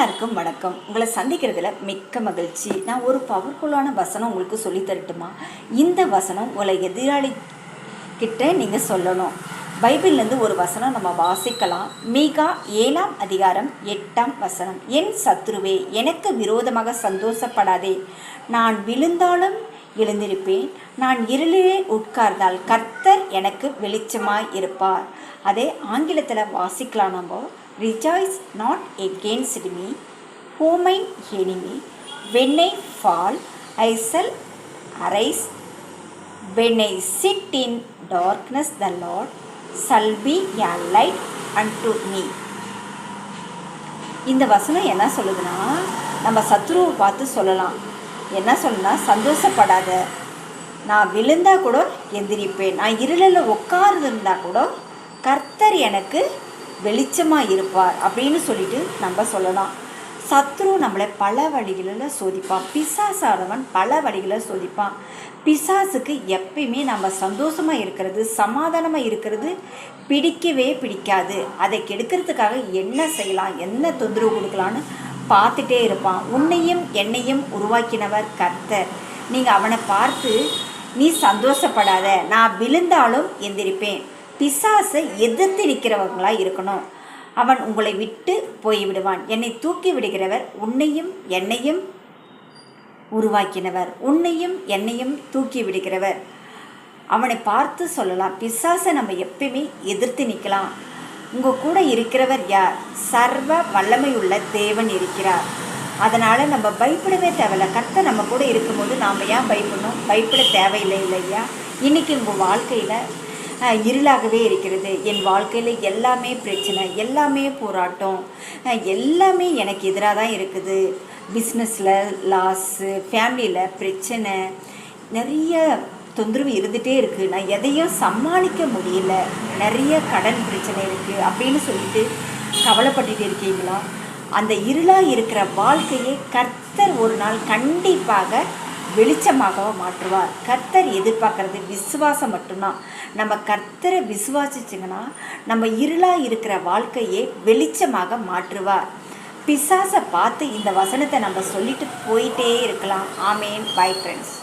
எல்லாருக்கும் வணக்கம். உங்களை சந்திக்கிறதுல மிக்க மகிழ்ச்சி. நான் ஒரு பவர்ஃபுல்லான வசனம் உங்களுக்கு சொல்லி தரட்டுமா? இந்த வசனம் உங்களை எதிராளி கிட்ட நீங்கள் சொல்லணும். பைபிள்லேருந்து ஒரு வசனம் நம்ம வாசிக்கலாம். மீகா 7ஆம் அதிகாரம் 8ஆம் வசனம். என் சத்துருவே, எனக்கு விரோதமாக சந்தோஷப்படாதே. நான் விழுந்தாலும் எழுந்திருப்பேன், நான் இருளிலே உட்கார்ந்தால் கர்த்தர் எனக்கு வெளிச்சமாய் இருப்பார். அதே ஆங்கிலத்தில் வாசிக்கலாம். நம்ம Rejoice not against me, who my enemy. When I fall, I shall arise. When I sit in darkness, the Lord shall be a light unto me. இந்த வசனம் என்ன சொல்லுதுன்னா, நம்ம சத்துருவை பார்த்து சொல்லலாம். என்ன சொல்லுன்னா, சந்தோஷப்படாத, நான் விழுந்தா கூட எந்திரிப்பேன், நான் இருளில் உட்கார்ந்துருந்தா கூட கர்த்தர் எனக்கு வெளிச்சமாக இருப்பார் அப்படின்னு சொல்லிட்டு நம்ம சொல்லலாம். சத்ரு நம்மளை பல வழிகளில் சோதிப்பான். பிசாசானவன் பல வழிகளில் சோதிப்பான். பிசாசுக்கு எப்பயுமே நம்ம சந்தோஷமாக இருக்கிறது, சமாதானமாக இருக்கிறது பிடிக்கவே பிடிக்காது. அதை கெடுக்கிறதுக்காக என்ன செய்யலாம், என்ன தொந்தரவு கொடுக்கலான்னு பார்த்துட்டே இருப்பான். உன்னையும் என்னையும் உருவாக்கினவர் கர்த்தர். நீங்கள் அவனை பார்த்து நீ சந்தோஷப்படாத, நான் விழுந்தாலும் எந்திரிப்பேன். பிசாசை எதிர்த்து நிற்கிறவங்களாக இருக்கணும். அவன் உங்களை விட்டு போய்விடுவான். என்னை தூக்கி விடுகிறவர் உன்னையும் என்னையும் உருவாக்கினவர், உன்னையும் என்னையும் தூக்கி விடுகிறவர். அவனை பார்த்து சொல்லலாம். பிசாசை நம்ம எப்பயுமே எதிர்த்து நிற்கலாம். உங்கள் கூட இருக்கிறவர் யார்? சர்வ வல்லமையுள்ள தேவன் இருக்கிறார். அதனால் நம்ம பயப்படவே தேவையில்லை. கர்த்தர் நம்ம கூட இருக்கும்போது நாம் ஏன் பயப்படணும்? பயப்பட தேவையில்லை இல்லையா? இன்றைக்கி உங்கள் வாழ்க்கையில் இருளாகவே இருக்கிறது. என் வாழ்க்கையில் எல்லாமே பிரச்சனை, எல்லாமே போராட்டம், எல்லாமே எனக்கு எதிராக தான் இருக்குது. பிஸ்னஸில் லாஸு, ஃபேமிலியில் பிரச்சனை, நிறைய தொந்தரவு இருந்துகிட்டே இருக்குது. நான் எதையும் சமாளிக்க முடியல, நிறைய கடன் பிரச்சனை இருக்குது அப்படின்னு சொல்லிட்டு கவலைப்பட்டுட்டு இருக்கீங்களா? அந்த இருளாக இருக்கிற வாழ்க்கையை கர்த்தர் ஒரு நாள் கண்டிப்பாக வெளிச்சமாக மாற்றுவார். கர்த்தர் எதிர்பார்க்கறது விசுவாசம் மட்டும்தான். நம்ம கர்த்தரை விசுவாசிச்சிங்கன்னா நம்ம இருளாக இருக்கிற வாழ்க்கையை வெளிச்சமாக மாற்றுவார். பிசாசை பார்த்து இந்த வசனத்தை நம்ம சொல்லிட்டு போயிட்டே இருக்கலாம். ஆமேன். Bye friends.